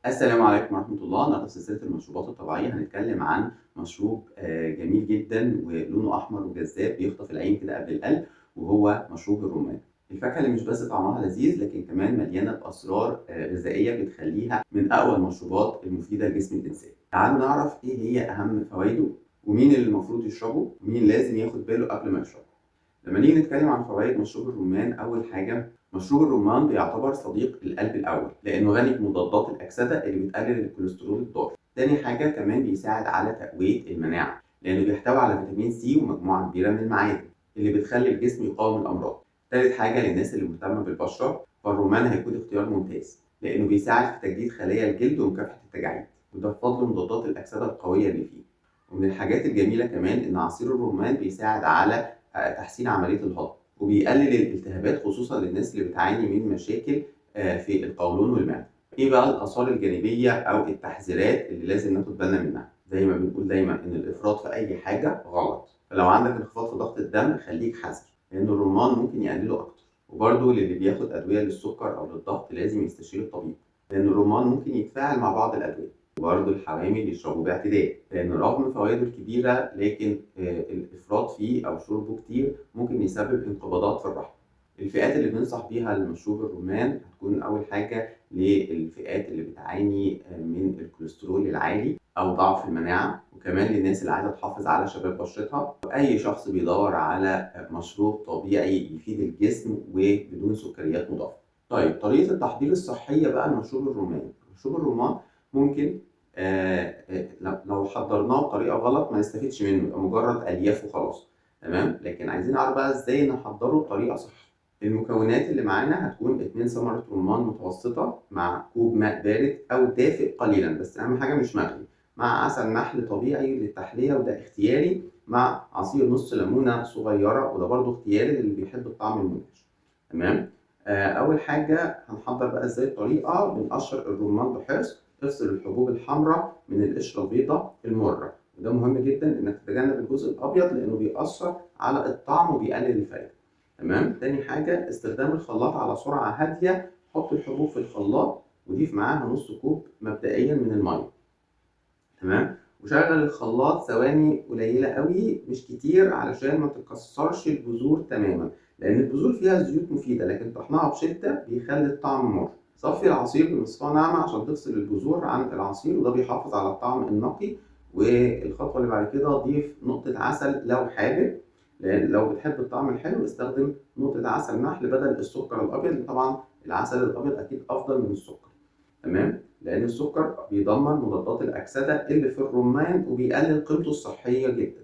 السلام عليكم ورحمة الله. النهارده في سلسلة المشروبات الطبيعية هنتكلم عن مشروب جميل جدًا ولونه أحمر وجذاب بيخطف العين كده قبل القلب، وهو مشروب الرمان. الفاكهة اللي مش بس طعمها لذيذ لكن كمان مليانة بأسرار غذائية بتخليها من أقوى المشروبات المفيدة لجسم الإنسان. تعالوا نعرف إيه هي أهم فوايده، ومين اللي المفروض يشربه، ومين لازم ياخد باله قبل ما يشربه. لما نيجي نتكلم عن فوائد مشروب الرمان، أول حاجة مشروب الرمان بيعتبر صديق القلب الأول لأنه غني بمضادات الأكسدة اللي بتقلل الكوليسترول الضار. تاني حاجة كمان بيساعد على تقوية المناعة لأنه بيحتوي على فيتامين سي ومجموعة كبيرة من المعادن اللي بتخلي الجسم يقاوم الأمراض. تالت حاجة للناس اللي مهتمة بالبشرة، فالرمان هيكون اختيار ممتاز لأنه بيساعد في تجديد خلايا الجلد ومكافحة التجاعيد، وده بفضل مضادات الأكسدة القوية اللي فيه. ومن الحاجات الجميلة كمان إن عصير الرمان بيساعد على تحسين عملية الهضم وبيقلل الالتهابات خصوصا للناس اللي بتعاني من مشاكل في القولون والمعدة. ايه بقى الآثار الجانبية أو التحذيرات اللي لازم ناخد بالنا منها؟ زي ما بنقول دايما إن الإفراط في أي حاجة غلط، فلو عندك انخفاض في ضغط الدم خليك حذر لأن الرمان ممكن يقلله أكتر. وبرده للي بياخد أدوية للسكر أو للضغط لازم يستشير الطبيب لأن الرمان ممكن يتفاعل مع بعض الأدوية. وبرضه الحوامل يشربوه باعتدال لأن رغم فوائده الكبيرة لكن الإفراط فيه أو شربه كتير ممكن يسبب انقباضات في الرحم. الفئات اللي بننصح بيها لمشروب الرمان هتكون أول حاجة للفئات اللي بتعاني من الكوليسترول العالي أو ضعف المناعة، وكمان للناس اللي عايزة تحافظ على شباب بشرتها، وأي شخص بيدور على مشروب طبيعي يفيد الجسم وبدون سكريات مضافة. طيب طريقة التحضير الصحية بقى لمشروب الرمان. مشروب الرمان ممكن لو حضرناه بطريقة غلط ما نستفيدش منه، يبقى مجرد ألياف وخلاص. تمام، لكن عايزين نعرف بقى ازاي نحضره بطريقة صح. المكونات اللي معانا هتكون 2 ثمرة رمان متوسطة مع كوب ماء بارد أو دافئ قليلا، بس أهم حاجة مش مغلي، مع عسل نحل طبيعي للتحلية وده اختياري، مع عصير نص ليمونة صغيرة وده برضو اختياري للي بيحب الطعم المنعش. تمام. أول حاجة هنحضر بقى ازاي الطريقة. بنقشر الرمان بحرص، افصل الحبوب الحمراء من القشرة البيضاء المرة، وده مهم جدا انك تتجنب الجزء الابيض لانه بيأثر على الطعم وبيقلل الفايدة. تمام. تاني حاجة استخدام الخلاط على سرعة هادية، حط الحبوب في الخلاط وضيف معاها نص كوب مبدئيا من المية. تمام. وشغل الخلاط ثواني قليلة قوي مش كتير علشان ما تكسرش البذور تماما، لأن البذور فيها زيوت مفيدة لكن طحنها بشدة بيخلي الطعم مر. صفي العصير بمصفاة ناعمة عشان تفصل البذور عن العصير وده بيحافظ على الطعم النقي. والخطوة اللي بعد كده ضيف نقطة عسل لو حابب، لأن لو بتحب الطعم الحلو استخدم نقطة عسل نحل بدل السكر الأبيض. طبعا العسل الأبيض أكيد أفضل من السكر. تمام، لأن السكر بيدمر مضادات الأكسدة اللي في الرمان وبيقلل قيمته الصحية جدا.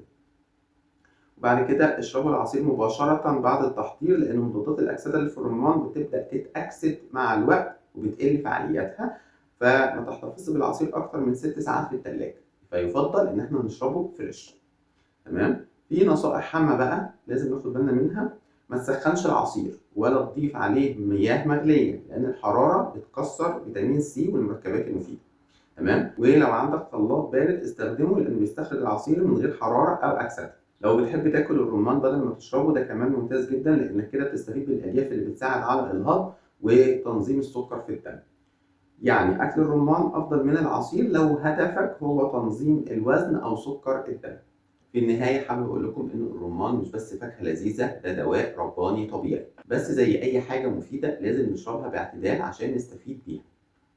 وبعد كده اشربوا العصير مباشرة بعد التحضير لأن مضادات الأكسدة اللي في الرمان بتبدأ تتأكسد مع الوقت وبتقل فعاليتها، فما تحتفظش بالعصير أكتر من 6 ساعات في التلاجة، فيفضل إن احنا نشربه فريش. تمام. في نصائح هامة بقى لازم ناخد بالنا منها. ما تسخنش العصير ولا تضيف عليه مياه مغلية لأن الحرارة بتكسر فيتامين سي والمركبات المفيدة. تمام. ولو عندك خلاط بارد استخدمه لأنه بيستخرج العصير من غير حرارة أو أكسدة. لو بتحب تاكل الرمان بدل ما تشربه ده كمان ممتاز جدا لأنك كده بتستفيد بالألياف اللي بتساعد على الهضم وتنظيم السكر في الدم. يعني أكل الرمان أفضل من العصير لو هدفك هو تنظيم الوزن أو سكر الدم. في النهاية حابب أقول لكم إن الرمان مش بس فاكهة لذيذة، ده دواء رباني طبيعي، بس زي أي حاجة مفيدة لازم نشربها باعتدال عشان نستفيد بيها.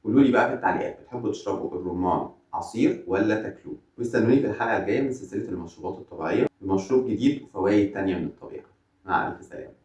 قولوا لي بقى في التعليقات بتحبوا تشربوا الرمان عصير ولا تاكلوه؟ واستنوني في الحلقة الجاية من سلسلة المشروبات الطبيعية بمشروب جديد وفوائد تانية من الطبيعة. مع ألف سلامة.